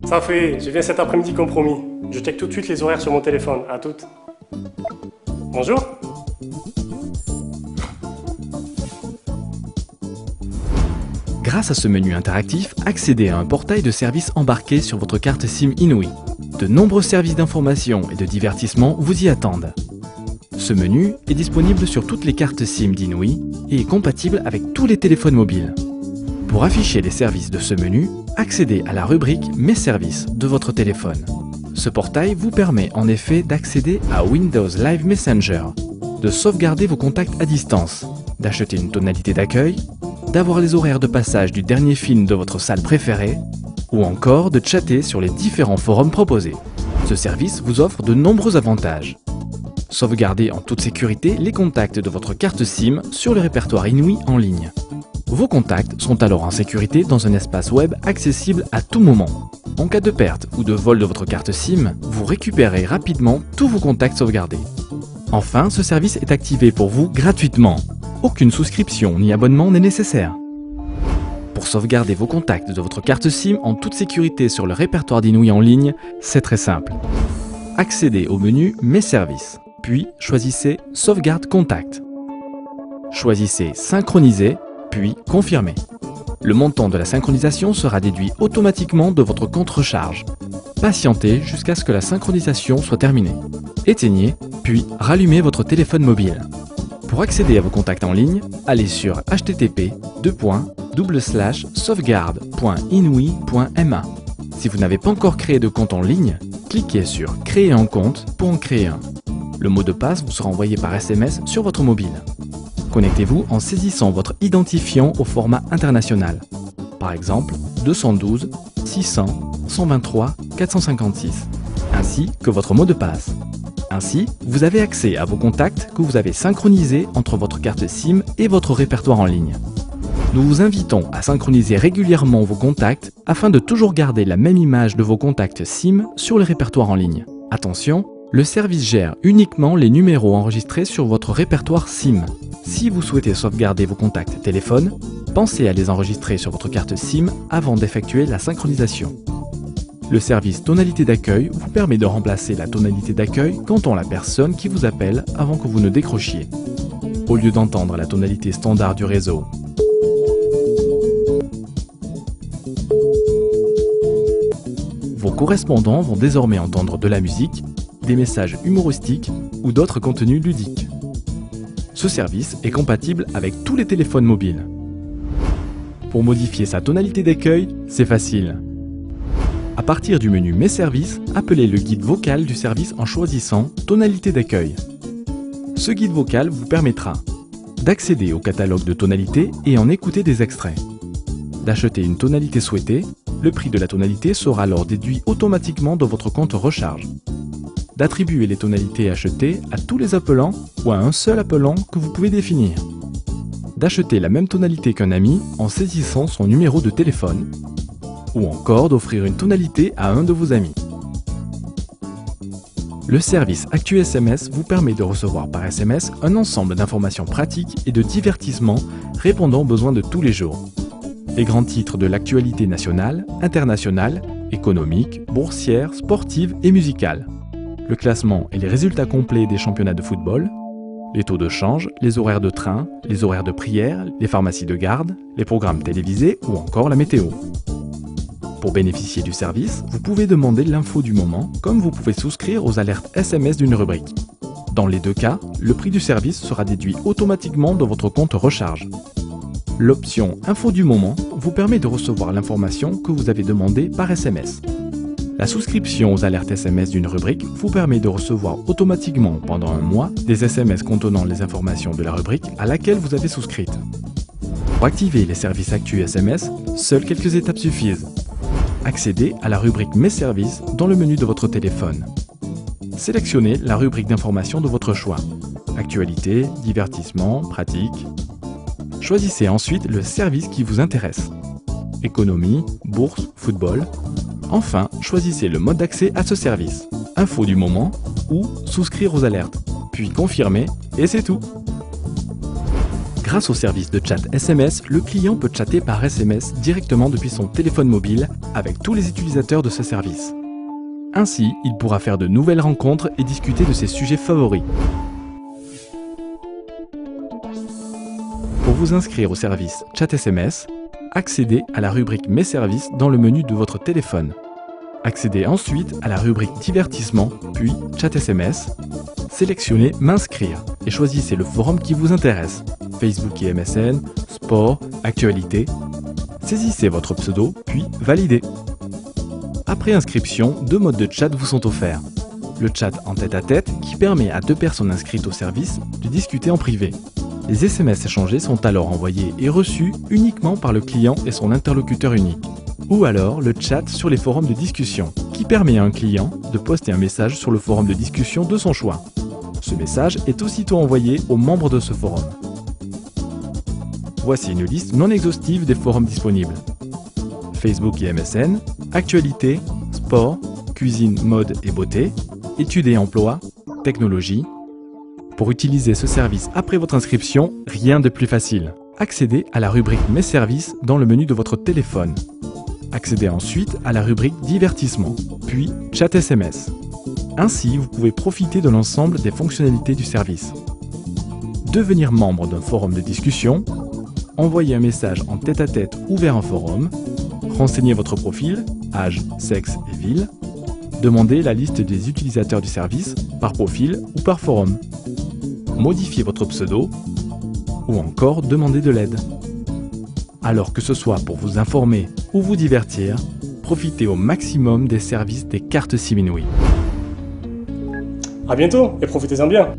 Ça fait, je viens cet après-midi comme promis. Je check tout de suite les horaires sur mon téléphone. À toutes. Bonjour. Grâce à ce menu interactif, accédez à un portail de services embarqué sur votre carte SIM Inouï. De nombreux services d'information et de divertissement vous y attendent. Ce menu est disponible sur toutes les cartes SIM d'Inouï et est compatible avec tous les téléphones mobiles. Pour afficher les services de ce menu, accédez à la rubrique « Mes services » de votre téléphone. Ce portail vous permet en effet d'accéder à Windows Live Messenger, de sauvegarder vos contacts à distance, d'acheter une tonalité d'accueil, d'avoir les horaires de passage du dernier film de votre salle préférée, ou encore de chatter sur les différents forums proposés. Ce service vous offre de nombreux avantages. Sauvegardez en toute sécurité les contacts de votre carte SIM sur le répertoire Inouï en ligne. Vos contacts sont alors en sécurité dans un espace web accessible à tout moment. En cas de perte ou de vol de votre carte SIM, vous récupérez rapidement tous vos contacts sauvegardés. Enfin, ce service est activé pour vous gratuitement. Aucune souscription ni abonnement n'est nécessaire. Pour sauvegarder vos contacts de votre carte SIM en toute sécurité sur le répertoire d'Inouï en ligne, c'est très simple. Accédez au menu « Mes services », puis choisissez « Sauvegarde contact ». Choisissez « Synchroniser », puis « Confirmer ». Le montant de la synchronisation sera déduit automatiquement de votre compte recharge. Patientez jusqu'à ce que la synchronisation soit terminée. Éteignez, puis rallumez votre téléphone mobile. Pour accéder à vos contacts en ligne, allez sur http://sauvegarde.inouï.ma. Si vous n'avez pas encore créé de compte en ligne, cliquez sur « Créer un compte » pour en créer un. Le mot de passe vous sera envoyé par SMS sur votre mobile. Connectez-vous en saisissant votre identifiant au format international. Par exemple, 212 600 123 456, ainsi que votre mot de passe. Ainsi, vous avez accès à vos contacts que vous avez synchronisés entre votre carte SIM et votre répertoire en ligne. Nous vous invitons à synchroniser régulièrement vos contacts afin de toujours garder la même image de vos contacts SIM sur le répertoire en ligne. Attention, le service gère uniquement les numéros enregistrés sur votre répertoire SIM. Si vous souhaitez sauvegarder vos contacts téléphone, pensez à les enregistrer sur votre carte SIM avant d'effectuer la synchronisation. Le service tonalité d'accueil vous permet de remplacer la tonalité d'accueil qu'entend la personne qui vous appelle avant que vous ne décrochiez. Au lieu d'entendre la tonalité standard du réseau, vos correspondants vont désormais entendre de la musique, des messages humoristiques ou d'autres contenus ludiques. Ce service est compatible avec tous les téléphones mobiles. Pour modifier sa tonalité d'accueil, c'est facile. À partir du menu « Mes services », appelez le guide vocal du service en choisissant « Tonalité d'accueil ». Ce guide vocal vous permettra d'accéder au catalogue de tonalités et en écouter des extraits, d'acheter une tonalité souhaitée, le prix de la tonalité sera alors déduit automatiquement de votre compte recharge, d'attribuer les tonalités achetées à tous les appelants ou à un seul appelant que vous pouvez définir, d'acheter la même tonalité qu'un ami en saisissant son numéro de téléphone, ou encore d'offrir une tonalité à un de vos amis. Le service Actu SMS vous permet de recevoir par SMS un ensemble d'informations pratiques et de divertissements répondant aux besoins de tous les jours. Les grands titres de l'actualité nationale, internationale, économique, boursière, sportive et musicale. Le classement et les résultats complets des championnats de football, les taux de change, les horaires de train, les horaires de prière, les pharmacies de garde, les programmes télévisés ou encore la météo. Pour bénéficier du service, vous pouvez demander l'info du moment, comme vous pouvez souscrire aux alertes SMS d'une rubrique. Dans les deux cas, le prix du service sera déduit automatiquement de votre compte recharge. L'option Info du moment vous permet de recevoir l'information que vous avez demandée par SMS. La souscription aux alertes SMS d'une rubrique vous permet de recevoir automatiquement pendant un mois des SMS contenant les informations de la rubrique à laquelle vous avez souscrite. Pour activer les services Actu SMS, seules quelques étapes suffisent. Accédez à la rubrique Mes services dans le menu de votre téléphone. Sélectionnez la rubrique d'information de votre choix. Actualité, divertissement, pratique. Choisissez ensuite le service qui vous intéresse. Économie, bourse, football. Enfin, choisissez le mode d'accès à ce service. Info du moment ou souscrire aux alertes. Puis confirmer et c'est tout. Grâce au service de chat SMS, le client peut chatter par SMS directement depuis son téléphone mobile avec tous les utilisateurs de ce service. Ainsi, il pourra faire de nouvelles rencontres et discuter de ses sujets favoris. Pour vous inscrire au service chat SMS, accédez à la rubrique Mes services dans le menu de votre téléphone. Accédez ensuite à la rubrique Divertissement, puis Chat SMS. Sélectionnez M'inscrire et choisissez le forum qui vous intéresse. Facebook et MSN, sport, actualité. Saisissez votre pseudo, puis validez. Après inscription, 2 modes de chat vous sont offerts. Le chat en tête-à-tête qui permet à 2 personnes inscrites au service de discuter en privé. Les SMS échangés sont alors envoyés et reçus uniquement par le client et son interlocuteur unique. Ou alors le chat sur les forums de discussion, qui permet à un client de poster un message sur le forum de discussion de son choix. Ce message est aussitôt envoyé aux membres de ce forum. Voici une liste non exhaustive des forums disponibles. Facebook et MSN, actualité, sport, cuisine, mode et beauté, études et emploi, technologie. Pour utiliser ce service après votre inscription, rien de plus facile. Accédez à la rubrique Mes services dans le menu de votre téléphone. Accédez ensuite à la rubrique Divertissement, puis Chat SMS. Ainsi, vous pouvez profiter de l'ensemble des fonctionnalités du service. Devenir membre d'un forum de discussion, envoyer un message en tête-à-tête ou vers un forum, renseigner votre profil, âge, sexe et ville, demander la liste des utilisateurs du service par profil ou par forum, modifier votre pseudo ou encore demander de l'aide. Alors que ce soit pour vous informer ou vous divertir, profitez au maximum des services des cartes SIM Inouï. À bientôt et profitez-en bien.